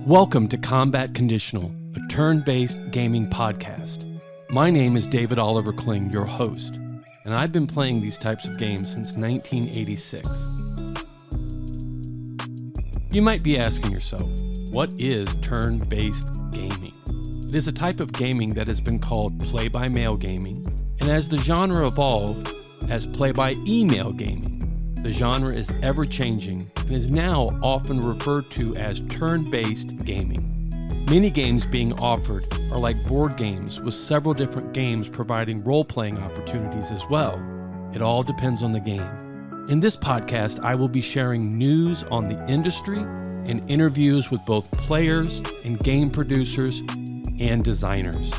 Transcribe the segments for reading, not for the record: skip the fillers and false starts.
Welcome to Combat Conditional, a turn-based gaming podcast. My name is David Oliver Kling, your host, and I've been playing these types of games since 1986. You might be asking yourself, what is turn-based gaming? It is a type of gaming that has been called play-by-mail gaming, and as the genre evolved, as play-by-email gaming. The genre is ever-changing and is now often referred to as turn-based gaming. Many games being offered are like board games, with several different games providing role-playing opportunities as well. It all depends on the game. In this podcast, I will be sharing news on the industry and interviews with both players and game producers and designers.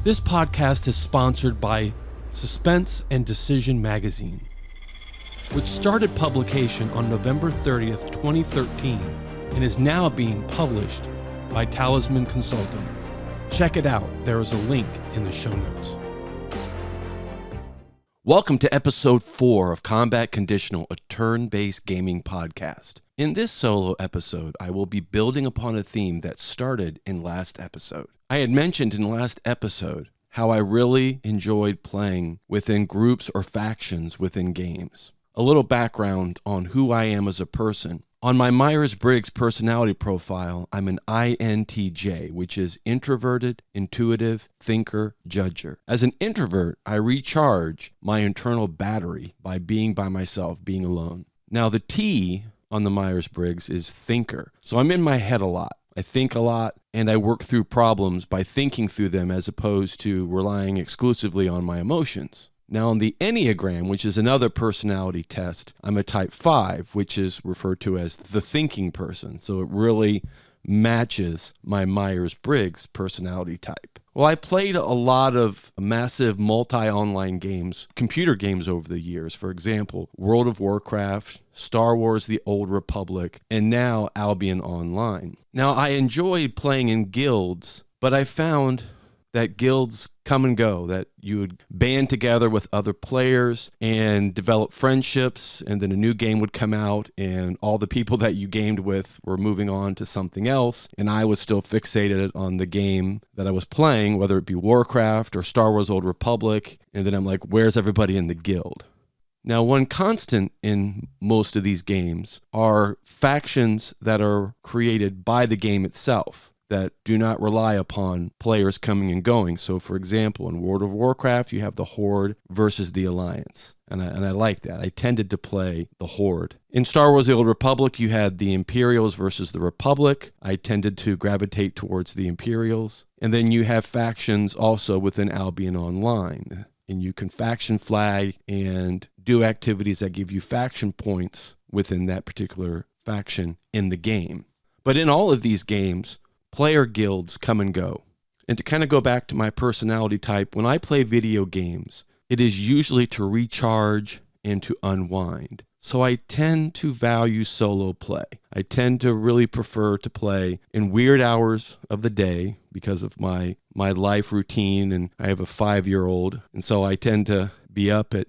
This podcast is sponsored by Suspense and Decision magazine, which started publication on November 30th, 2013, and is now being published by Talisman Consulting. Check it out. There is a link in the show notes. Welcome to episode 4 of Combat Conditional, a turn-based gaming podcast. In this solo episode, I will be building upon a theme that started in last episode. I had mentioned in last episode how I really enjoyed playing within groups or factions within games. A little background on who I am as a person. On my Myers-Briggs personality profile, I'm an INTJ, which is introverted, intuitive, thinker, judger. As an introvert, I recharge my internal battery by being by myself, being alone. Now the T on the Myers-Briggs is thinker. So I'm in my head a lot. I think a lot, and I work through problems by thinking through them as opposed to relying exclusively on my emotions. Now, on the Enneagram, which is another personality test, I'm a type 5, which is referred to as the thinking person. So it really matches my Myers-Briggs personality type. Well, I played a lot of massive multi-online games, computer games over the years. For example, World of Warcraft, Star Wars The Old Republic, and now Albion Online. Now, I enjoyed playing in guilds, but I found that guilds come and go, that you would band together with other players and develop friendships, and then a new game would come out, and all the people that you gamed with were moving on to something else, and I was still fixated on the game that I was playing, whether it be Warcraft or Star Wars Old Republic, and then I'm like, where's everybody in the guild? Now, one constant in most of these games are factions that are created by the game itself that do not rely upon players coming and going. So, for example, in World of Warcraft, you have the Horde versus the Alliance. And I like that. I tended to play the Horde. In Star Wars The Old Republic, you had the Imperials versus the Republic. I tended to gravitate towards the Imperials. And then you have factions also within Albion Online. And you can faction flag and do activities that give you faction points within that particular faction in the game. But in all of these games, player guilds come and go. And to kind of go back to my personality type, when I play video games, it is usually to recharge and to unwind. So I tend to value solo play. I tend to really prefer to play in weird hours of the day because of my life routine, and I have a 5-year-old, and so I tend to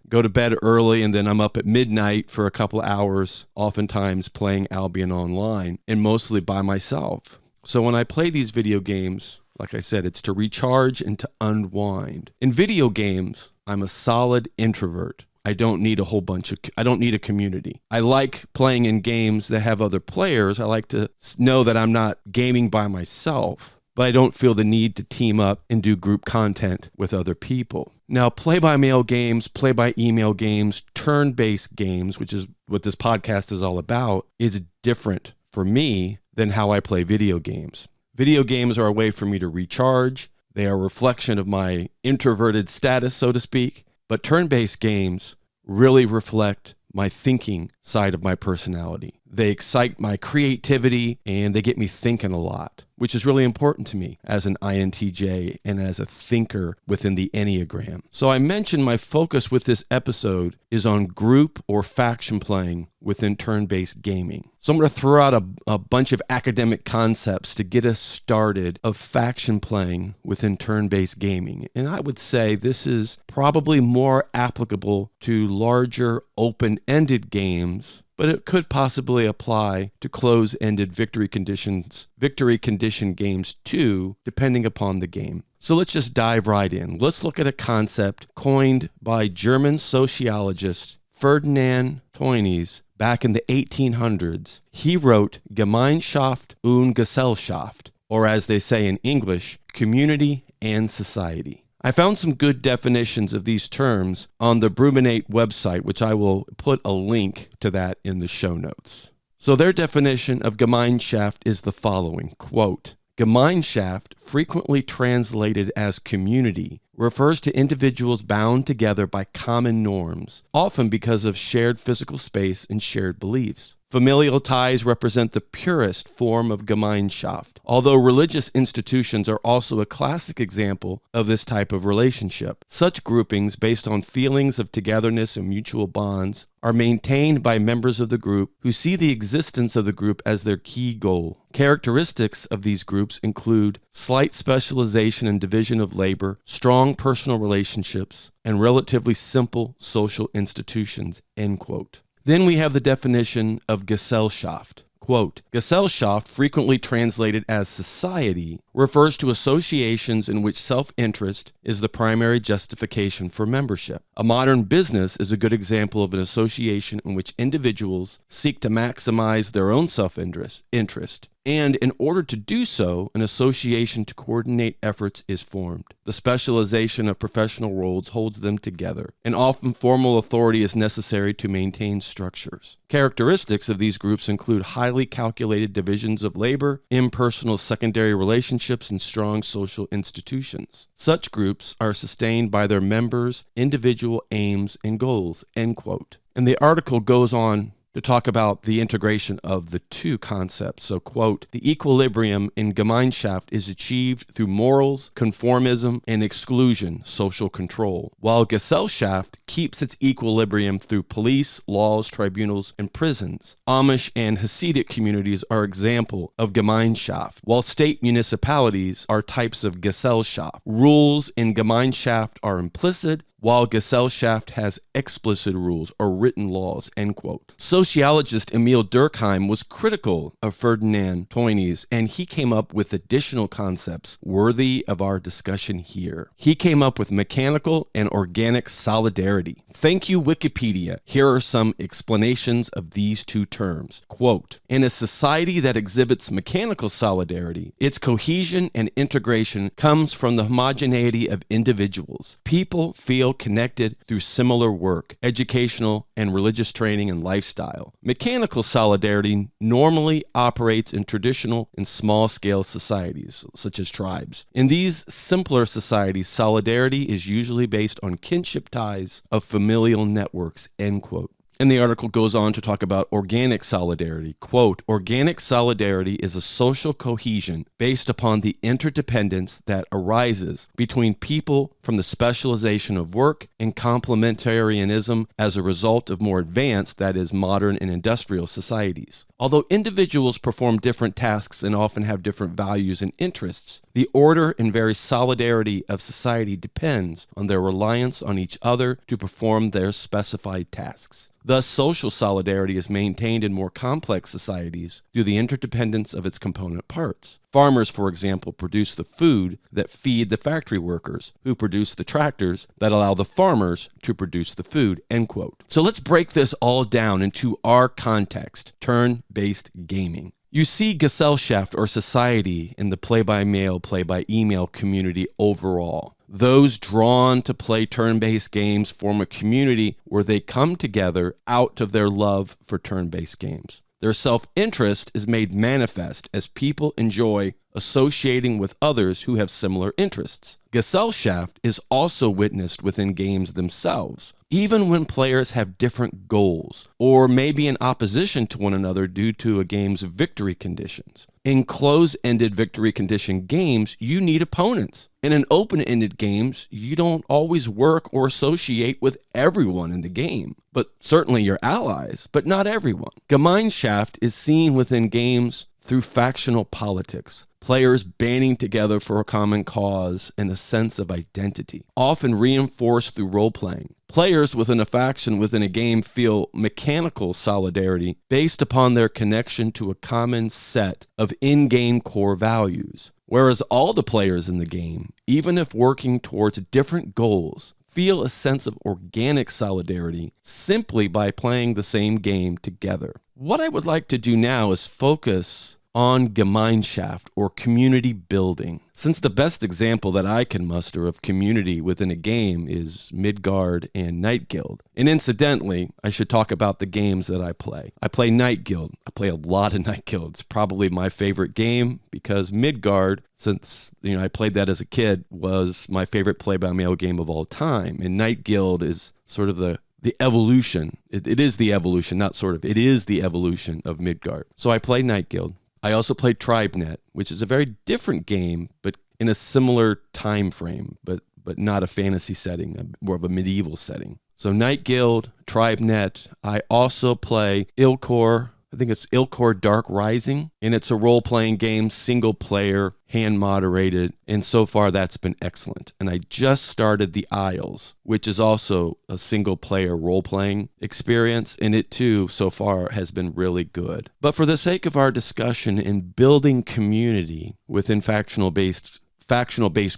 go to bed early, and then I'm up at midnight for a couple of hours, oftentimes playing Albion Online, and mostly by myself. So when I play these video games, like I said, it's to recharge and to unwind. In video games, I'm a solid introvert. I don't need I don't need a community. I like playing in games that have other players. I like to know that I'm not gaming by myself, but I don't feel the need to team up and do group content with other people. Now, play-by-mail games, play-by-email games, turn-based games, which is what this podcast is all about, is different for me than how I play video games. Video games are a way for me to recharge. They are a reflection of my introverted status, so to speak. But turn-based games really reflect my thinking side of my personality. They excite my creativity and they get me thinking a lot, which is really important to me as an INTJ and as a thinker within the Enneagram. So I mentioned my focus with this episode is on group or faction playing within turn-based gaming. So I'm going to throw out a bunch of academic concepts to get us started of faction playing within turn-based gaming. And I would say this is probably more applicable to larger open-ended games but it could possibly apply to close-ended victory condition games too, depending upon the game. So let's just dive right in. Let's look at a concept coined by German sociologist Ferdinand Tönnies back in the 1800s. He wrote Gemeinschaft und Gesellschaft, or as they say in English, community and society. I found some good definitions of these terms on the Bruminate website, which I will put a link to that in the show notes. So their definition of Gemeinschaft is the following, quote, Gemeinschaft, frequently translated as community, refers to individuals bound together by common norms, often because of shared physical space and shared beliefs. Familial ties represent the purest form of Gemeinschaft, although religious institutions are also a classic example of this type of relationship. Such groupings, based on feelings of togetherness and mutual bonds, are maintained by members of the group who see the existence of the group as their key goal. Characteristics of these groups include slight specialization and division of labor, strong personal relationships, and relatively simple social institutions, end quote. Then we have the definition of Gesellschaft. Quote, Gesellschaft, frequently translated as society, refers to associations in which self-interest is the primary justification for membership. A modern business is a good example of an association in which individuals seek to maximize their own self-interest, and in order to do so, an association to coordinate efforts is formed. The specialization of professional roles holds them together, and often formal authority is necessary to maintain structures. Characteristics of these groups include highly calculated divisions of labor, impersonal secondary relationships, and strong social institutions. Such groups are sustained by their members' individual aims and goals, end quote. And the article goes on to talk about the integration of the two concepts. So, quote, the equilibrium in Gemeinschaft is achieved through morals, conformism, and exclusion, social control, while Gesellschaft keeps its equilibrium through police, laws, tribunals, and prisons. Amish and Hasidic communities are example of Gemeinschaft, while state municipalities are types of Gesellschaft. Rules in Gemeinschaft are implicit, while Gesellschaft has explicit rules or written laws, end quote. Sociologist Emil Durkheim was critical of Ferdinand Tönnies, and he came up with additional concepts worthy of our discussion here. He came up with mechanical and organic solidarity. Thank you, Wikipedia. Here are some explanations of these two terms. Quote, in a society that exhibits mechanical solidarity, its cohesion and integration comes from the homogeneity of individuals. People feel connected through similar work, educational and religious training, and lifestyle. Mechanical solidarity normally operates in traditional and small-scale societies, such as tribes. In these simpler societies, solidarity is usually based on kinship ties of familial networks, end quote. And the article goes on to talk about organic solidarity. Quote, organic solidarity is a social cohesion based upon the interdependence that arises between people from the specialization of work and complementarianism as a result of more advanced, that is, modern and industrial societies. Although individuals perform different tasks and often have different values and interests, the order and very solidarity of society depends on their reliance on each other to perform their specified tasks. Thus, social solidarity is maintained in more complex societies through the interdependence of its component parts. Farmers, for example, produce the food that feed the factory workers, who produce the tractors that allow the farmers to produce the food, end quote. So let's break this all down into our context, turn-based gaming. You see Gesellschaft or society in the play-by-mail, play-by-email community overall. Those drawn to play turn-based games form a community where they come together out of their love for turn-based games. Their self-interest is made manifest as people enjoy associating with others who have similar interests. Gesellschaft is also witnessed within games themselves, even when players have different goals or may be in opposition to one another due to a game's victory conditions. In close-ended victory condition games, you need opponents. And in open-ended games, you don't always work or associate with everyone in the game, but certainly your allies, but not everyone. Gemeinschaft is seen within games through factional politics, players banding together for a common cause and a sense of identity, often reinforced through role-playing. Players within a faction within a game feel mechanical solidarity based upon their connection to a common set of in-game core values, whereas all the players in the game, even if working towards different goals, feel a sense of organic solidarity simply by playing the same game together. What I would like to do now is focus on Gemeinschaft, or community building, since the best example that I can muster of community within a game is Midgard and Night Guild. And incidentally, I should talk about the games that I play. I play Night Guild. I play a lot of Night Guild. It's probably my favorite game because Midgard, since I played that as a kid, was my favorite play-by-mail game of all time. And Night Guild is sort of the evolution. It is the evolution, not sort of. It is the evolution of Midgard. So I play Night Guild. I also played TribeNet, which is a very different game, but in a similar time frame, but not a fantasy setting, more of a medieval setting. So Night Guild, TribeNet. I also play Ilkor. I think it's Ilkor Dark Rising, and it's a role-playing game, single-player, hand-moderated, and so far that's been excellent. And I just started The Isles, which is also a single-player role-playing experience, and it too, so far, has been really good. But for the sake of our discussion in building community within factional-based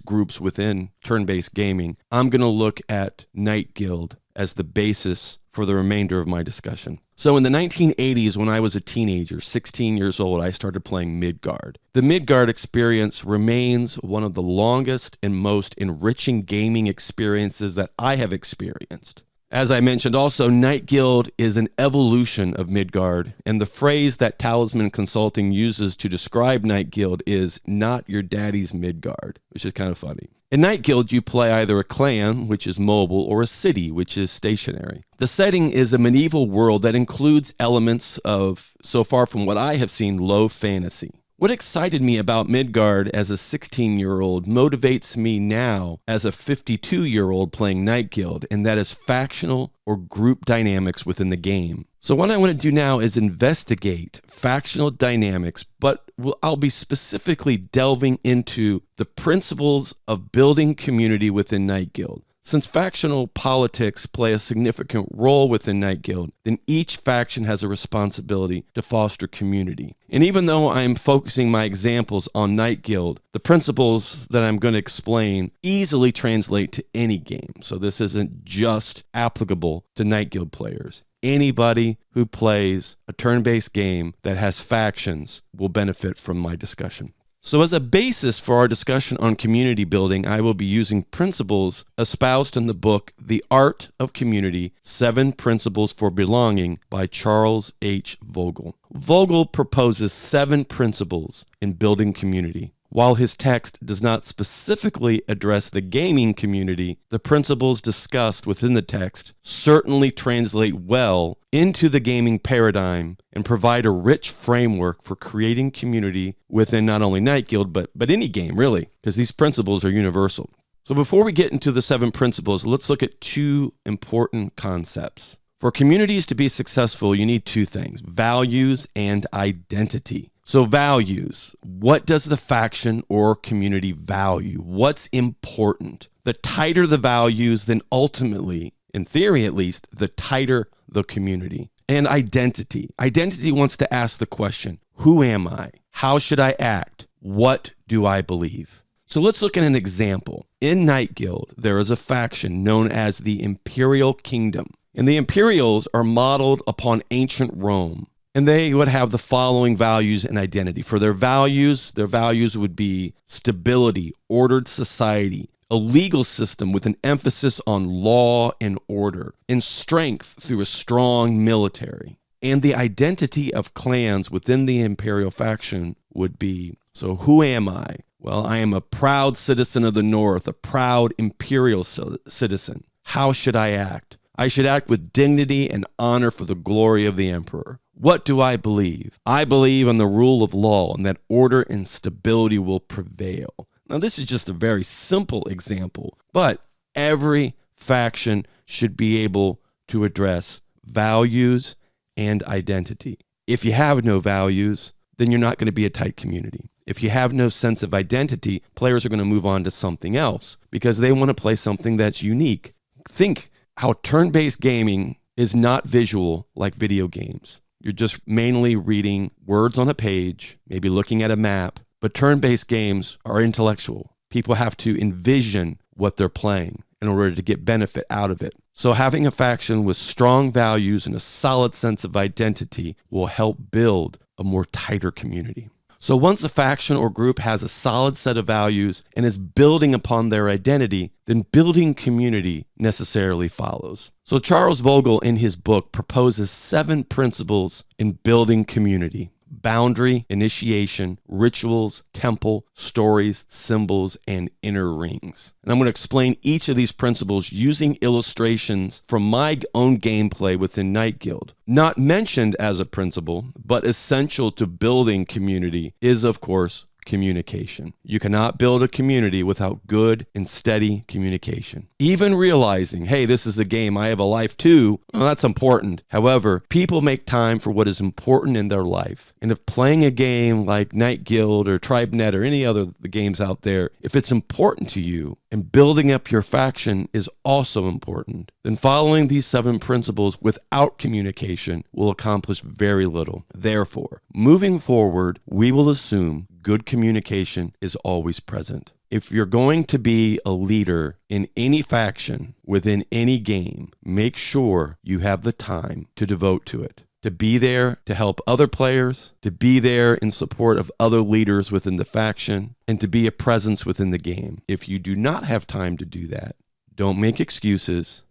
groups within turn-based gaming, I'm going to look at Night Guild as the basis for the remainder of my discussion. So in the 1980s, when I was a teenager, 16 years old, I started playing Midgard. The Midgard experience remains one of the longest and most enriching gaming experiences that I have experienced. As I mentioned also, Night Guild is an evolution of Midgard, and the phrase that Talisman Consulting uses to describe Night Guild is "not your daddy's Midgard," which is kind of funny. In Night Guild, you play either a clan, which is mobile, or a city, which is stationary. The setting is a medieval world that includes elements of, so far from what I have seen, low fantasy. What excited me about Midgard as a 16-year-old motivates me now as a 52-year-old playing Night Guild, and that is factional or group dynamics within the game. So what I want to do now is investigate factional dynamics, but I'll be specifically delving into the principles of building community within Night Guild. Since factional politics play a significant role within Night Guild, then each faction has a responsibility to foster community. And even though I'm focusing my examples on Night Guild, the principles that I'm going to explain easily translate to any game. So this isn't just applicable to Night Guild players. Anybody who plays a turn-based game that has factions will benefit from my discussion. So as a basis for our discussion on community building, I will be using principles espoused in the book The Art of Community, 7 Principles for Belonging by Charles H. Vogel. Vogel proposes 7 principles in building community. While his text does not specifically address the gaming community, the principles discussed within the text certainly translate well into the gaming paradigm and provide a rich framework for creating community within not only Night Guild, but any game, really, because these principles are universal. So before we get into the 7 principles, let's look at 2 important concepts. For communities to be successful, you need 2 things: values and identity. So values, what does the faction or community value? What's important? The tighter the values, then ultimately, in theory at least, the tighter the community. And identity. Identity wants to ask the question, who am I? How should I act? What do I believe? So let's look at an example. In Night Guild, there is a faction known as the Imperial Kingdom. And the Imperials are modeled upon ancient Rome. And they would have the following values and identity. For their values would be stability, ordered society, a legal system with an emphasis on law and order, and strength through a strong military. And the identity of clans within the Imperial faction would be, so who am I? Well, I am a proud citizen of the North, a proud Imperial citizen. How should I act? I should act with dignity and honor for the glory of the Emperor. What do I believe? I believe in the rule of law and that order and stability will prevail. Now, this is just a very simple example, but every faction should be able to address values and identity. If you have no values, then you're not going to be a tight community. If you have no sense of identity, players are going to move on to something else because they want to play something that's unique. Think how turn-based gaming is not visual like video games. You're just mainly reading words on a page, maybe looking at a map, but turn-based games are intellectual. People have to envision what they're playing in order to get benefit out of it. So having a faction with strong values and a solid sense of identity will help build a more tighter community. So once a faction or group has a solid set of values and is building upon their identity, then building community necessarily follows. So Charles Vogel in his book proposes 7 principles in building community: boundary, initiation, rituals, temple, stories, symbols, and inner rings. And I'm going to explain each of these principles using illustrations from my own gameplay within Night Guild. Not mentioned as a principle, but essential to building community is, of course, communication. You cannot build a community without good and steady communication. Even realizing, hey, this is a game, I have a life too, well, that's important. However, people make time for what is important in their life. And if playing a game like Night Guild or TribeNet or any other the games out there, if it's important to you and building up your faction is also important, then following these 7 principles without communication will accomplish very little. Therefore, moving forward, we will assume good communication is always present. If you're going to be a leader in any faction within any game, make sure you have the time to devote to it, to be there to help other players, to be there in support of other leaders within the faction, and to be a presence within the game. If you do not have time to do that, don't make excuses,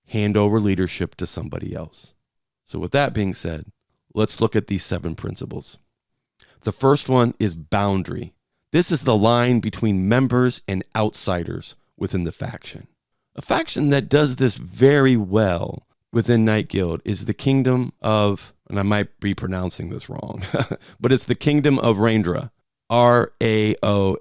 hand over leadership to somebody else. So with that being said, let's look at these 7 principles. The first one is boundary. This is the line between members and outsiders within the faction. A faction that does this very well within Night Guild is the Kingdom of, and I might be pronouncing this wrong, but it's the Kingdom of Raindra, Raondra,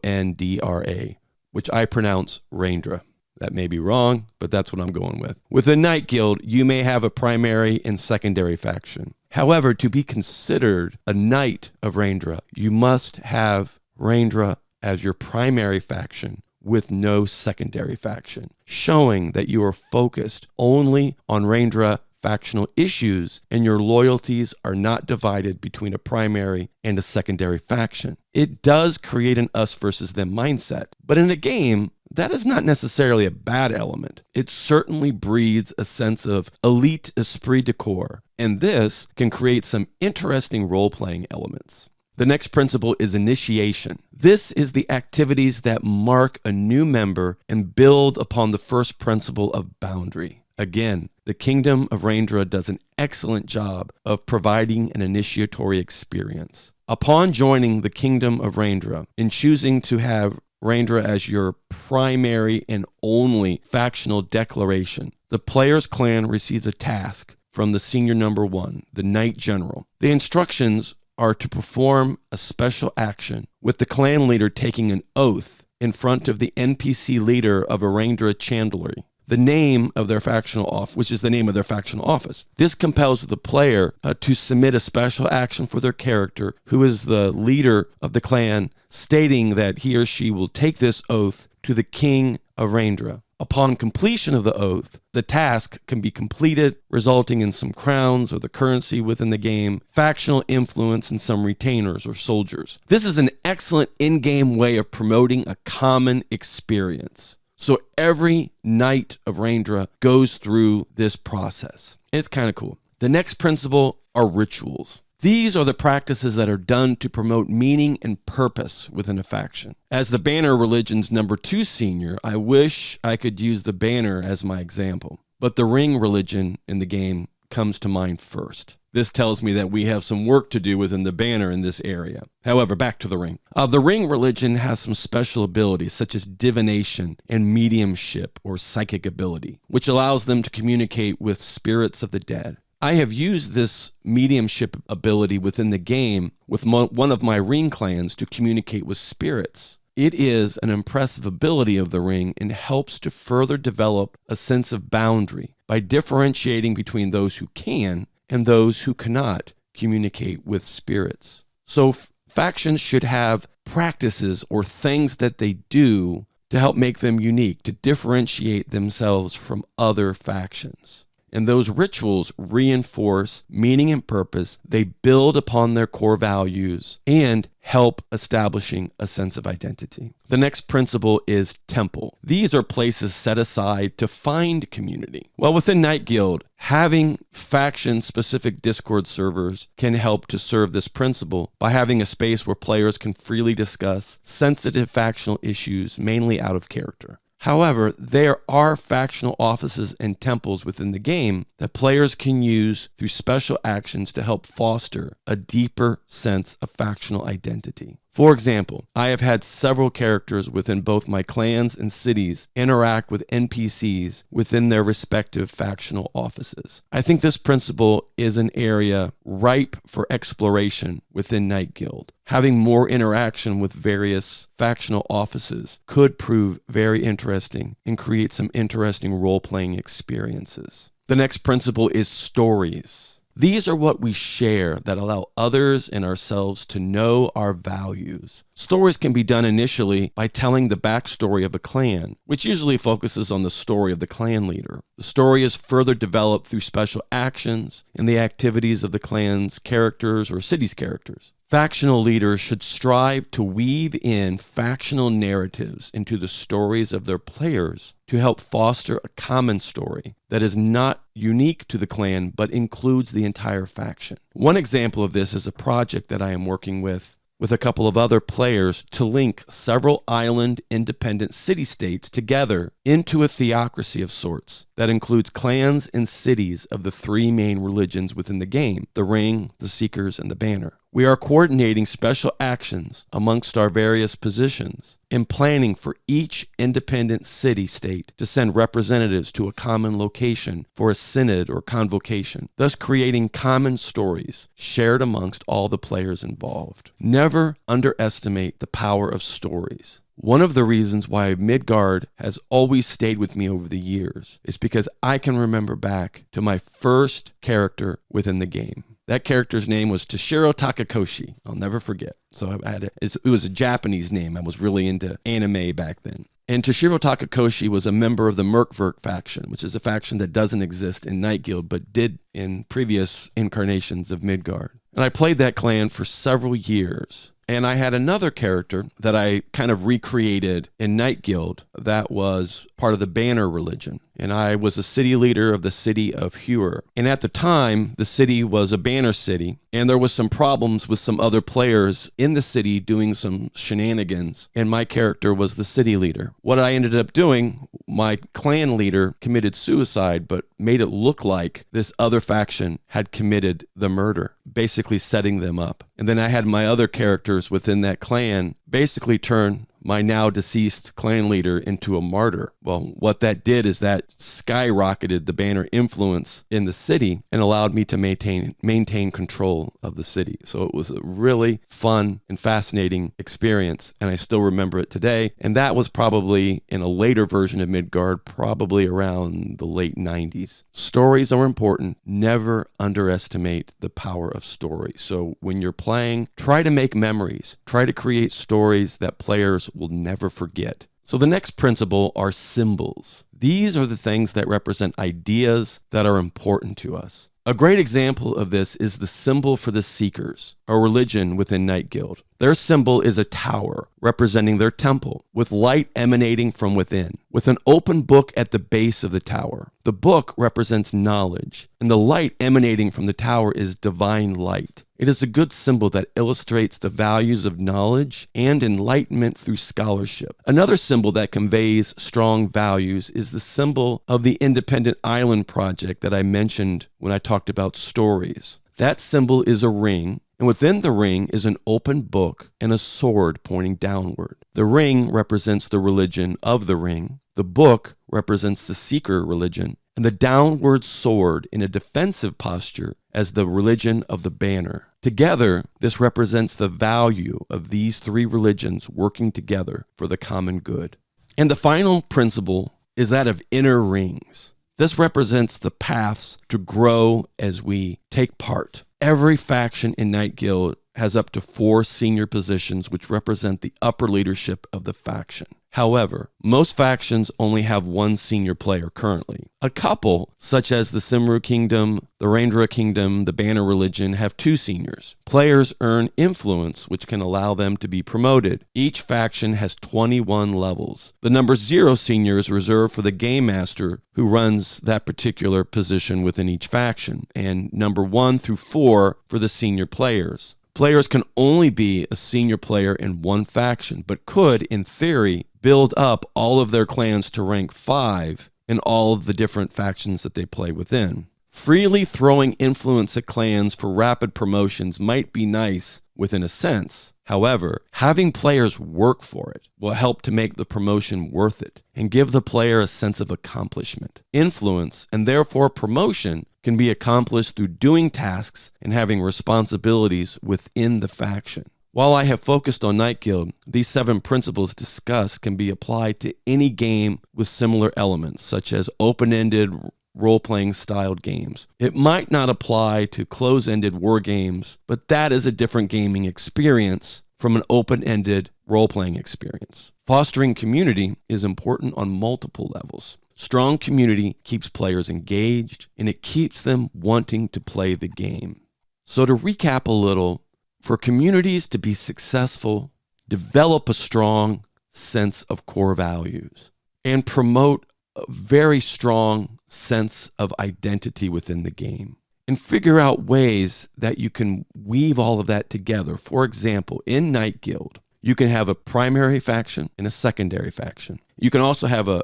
which I pronounce Raindra. That may be wrong, but that's what I'm going with. Within Night Guild, you may have a primary and secondary faction. However, to be considered a Knight of Raindra, you must have Raindra as your primary faction with no secondary faction, showing that you are focused only on Raindra factional issues and your loyalties are not divided between a primary and a secondary faction. It does create an us versus them mindset, but in a game, that is not necessarily a bad element. It certainly breeds a sense of elite esprit de corps, and this can create some interesting role-playing elements. The next principle is initiation. This is the activities that mark a new member and build upon the first principle of boundary. Again, the Kingdom of Raindra does an excellent job of providing an initiatory experience. Upon joining the Kingdom of Raindra and choosing to have Raindra as your primary and only factional declaration, the player's clan receives a task from the senior number 1, the Knight General. The instructions are to perform a special action, with the clan leader taking an oath in front of the NPC leader of a Raindra Chandlery, the name of their factional office, which is the name of their factional office. This compels the player to submit a special action for their character, who is the leader of the clan, stating that he or she will take this oath to the King of Raindra. Upon completion of the oath, the task can be completed, resulting in some crowns or the currency within the game, factional influence, and some retainers or soldiers. This is an excellent in-game way of promoting a common experience. So every Knight of Raindra goes through this process. It's kind of cool. The next principle are rituals. These are the practices that are done to promote meaning and purpose within a faction. As the Banner Religion's number 2 senior, I wish I could use the Banner as my example. But the Ring Religion in the game comes to mind first. This tells me that we have some work to do within the Banner in this area. However, back to the Ring. The Ring Religion has some special abilities such as divination and mediumship or psychic ability, which allows them to communicate with spirits of the dead. I have used this mediumship ability within the game with one of my Ring clans to communicate with spirits. It is an impressive ability of the Ring and helps to further develop a sense of boundary by differentiating between those who can and those who cannot communicate with spirits. So factions should have practices or things that they do to help make them unique, to differentiate themselves from other factions. And those rituals reinforce meaning and purpose. They build upon their core values and help establishing a sense of identity. The next principle is temple. These are places set aside to find community. Well, within Night Guild, having faction-specific Discord servers can help to serve this principle by having a space where players can freely discuss sensitive factional issues, mainly out of character. However, there are factional offices and temples within the game that players can use through special actions to help foster a deeper sense of factional identity. For example, I have had several characters within both my clans and cities interact with NPCs within their respective factional offices. I think this principle is an area ripe for exploration within Night Guild. Having more interaction with various factional offices could prove very interesting and create some interesting role-playing experiences. The next principle is stories. These are what we share that allow others and ourselves to know our values. Stories can be done initially by telling the backstory of a clan, which usually focuses on the story of the clan leader. The story is further developed through special actions and the activities of the clan's characters or city's characters. Factional leaders should strive to weave in factional narratives into the stories of their players to help foster a common story that is not unique to the clan but includes the entire faction. One example of this is a project that I am working with a couple of other players to link several island independent city-states together into a theocracy of sorts that includes clans and cities of the three main religions within the game: the Ring, the Seekers, and the Banner. We are coordinating special actions amongst our various positions and planning for each independent city-state to send representatives to a common location for a synod or convocation, thus creating common stories shared amongst all the players involved. Never underestimate the power of stories. One of the reasons why Midgard has always stayed with me over the years is because I can remember back to my first character within the game. That character's name was Toshiro Takakoshi. I'll never forget. So it was a Japanese name. I was really into anime back then. And Toshiro Takakoshi was a member of the Merkvert faction, which is a faction that doesn't exist in Night Guild, but did in previous incarnations of Midgard. And I played that clan for several years. And I had another character that I kind of recreated in Night Guild that was part of the Banner religion. And I was a city leader of the city of Hewer. And at the time, the city was a banner city, and there was some problems with some other players in the city doing some shenanigans, and my character was the city leader. What I ended up doing, my clan leader committed suicide, but made it look like this other faction had committed the murder, basically setting them up. And then I had my other characters within that clan basically turn my now deceased clan leader into a martyr. Well, what that did is that skyrocketed the Banner influence in the city and allowed me to maintain control of the city. So it was a really fun and fascinating experience, and I still remember it today. And that was probably in a later version of Midgard, probably around the late 90s. Stories are important. Never underestimate the power of story. So when you're playing, try to make memories. Try to create stories that players will never forget. So the next principle are symbols. These are the things that represent ideas that are important to us. A great example of this is the symbol for the Seekers, a religion within Night Guild. Their symbol is a tower representing their temple, with light emanating from within, with an open book at the base of the tower. The book represents knowledge, and the light emanating from the tower is divine light. It is a good symbol that illustrates the values of knowledge and enlightenment through scholarship. Another symbol that conveys strong values is the symbol of the Independent Island Project that I mentioned when I talked about stories. That symbol is a ring, and within the ring is an open book and a sword pointing downward. The ring represents the religion of the ring. The book represents the Seeker religion, and the downward sword in a defensive posture as the religion of the Banner. Together, this represents the value of these three religions working together for the common good. And the final principle is that of inner rings. This represents the paths to grow as we take part. Every faction in Night Guild has up to 4 senior positions which represent the upper leadership of the faction. However, most factions only have one senior player currently. A couple, such as the Simru Kingdom, the Rendra Kingdom, the Banner Religion, have two seniors. Players earn influence, which can allow them to be promoted. Each faction has 21 levels. The number 0 senior is reserved for the Game Master, who runs that particular position within each faction, and number 1 through 4 for the senior players. Players can only be a senior player in one faction, but could, in theory, build up all of their clans to rank 5 in all of the different factions that they play within. Freely throwing influence at clans for rapid promotions might be nice within a sense. However, having players work for it will help to make the promotion worth it and give the player a sense of accomplishment. Influence, and therefore promotion, can be accomplished through doing tasks and having responsibilities within the faction. While I have focused on Night Guild, these 7 principles discussed can be applied to any game with similar elements, such as open-ended role-playing styled games. It might not apply to close-ended war games, but that is a different gaming experience from an open-ended role-playing experience. Fostering community is important on multiple levels. Strong community keeps players engaged, and it keeps them wanting to play the game. So to recap a little, for communities to be successful, develop a strong sense of core values and promote a very strong sense of identity within the game, and figure out ways that you can weave all of that together. For example, in Night Guild, you can have a primary faction and a secondary faction. You can also have a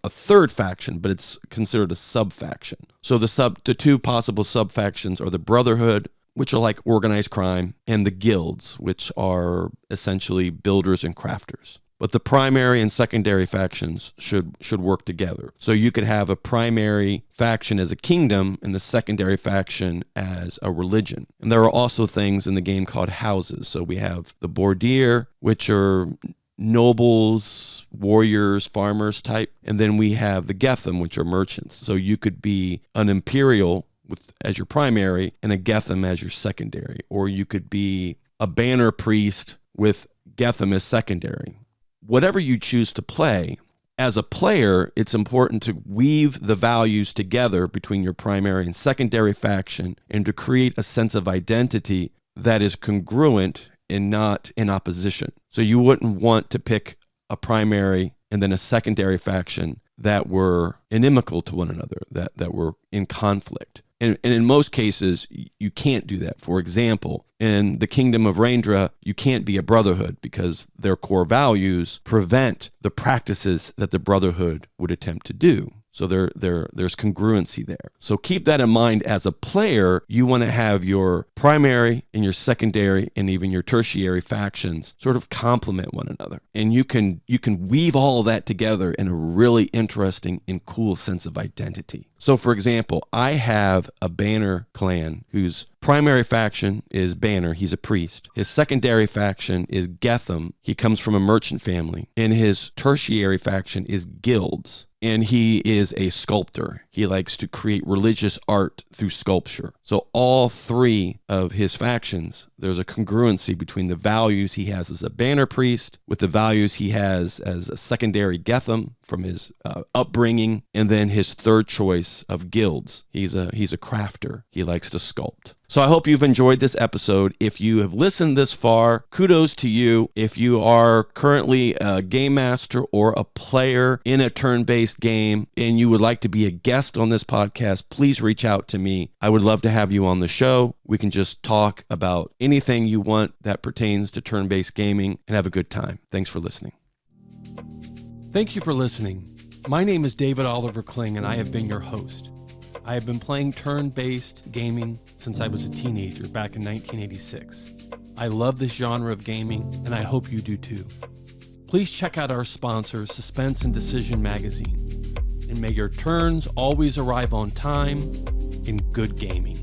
third faction, but it's considered a sub-faction. So the 2 possible sub-factions are the Brotherhood, which are like organized crime, and the guilds, which are essentially builders and crafters. But the primary and secondary factions should work together. So you could have a primary faction as a kingdom and the secondary faction as a religion. And there are also things in the game called houses. So we have the Bordir, which are nobles, warriors, farmers type. And then we have the Getham, which are merchants. So you could be an imperial as your primary and a Getham as your secondary. Or you could be a banner priest with Getham as secondary. Whatever you choose to play, as a player, it's important to weave the values together between your primary and secondary faction and to create a sense of identity that is congruent and not in opposition. So you wouldn't want to pick a primary and then a secondary faction that were inimical to one another, that were in conflict. And in most cases, you can't do that. For example, in the Kingdom of Rendra, you can't be a Brotherhood because their core values prevent the practices that the Brotherhood would attempt to do. So there's congruency there. So keep that in mind as a player. You want to have your primary and your secondary and even your tertiary factions sort of complement one another. And you can weave all of that together in a really interesting and cool sense of identity. So for example, I have a Banner clan whose primary faction is Banner. He's a priest. His secondary faction is Getham. He comes from a merchant family. And his tertiary faction is guilds. And he is a sculptor. He likes to create religious art through sculpture. So all 3 of his factions, there's a congruency between the values he has as a Banner priest with the values he has as a secondary Getham from his upbringing, and then his third choice of guilds. He's a crafter. He likes to sculpt. So I hope you've enjoyed this episode. If you have listened this far, kudos to you. If you are currently a game master or a player in a turn-based game and you would like to be a guest on this podcast, please reach out to me. I would love to have you on the show. We can just talk about anything you want that pertains to turn-based gaming and have a good time. Thanks for listening. Thank you for listening. My name is David Oliver Kling, and I have been your host. I have been playing turn-based gaming since I was a teenager back in 1986. I love this genre of gaming, and I hope you do too. Please check out our sponsor, Suspense and Decision Magazine, and may your turns always arrive on time in good gaming.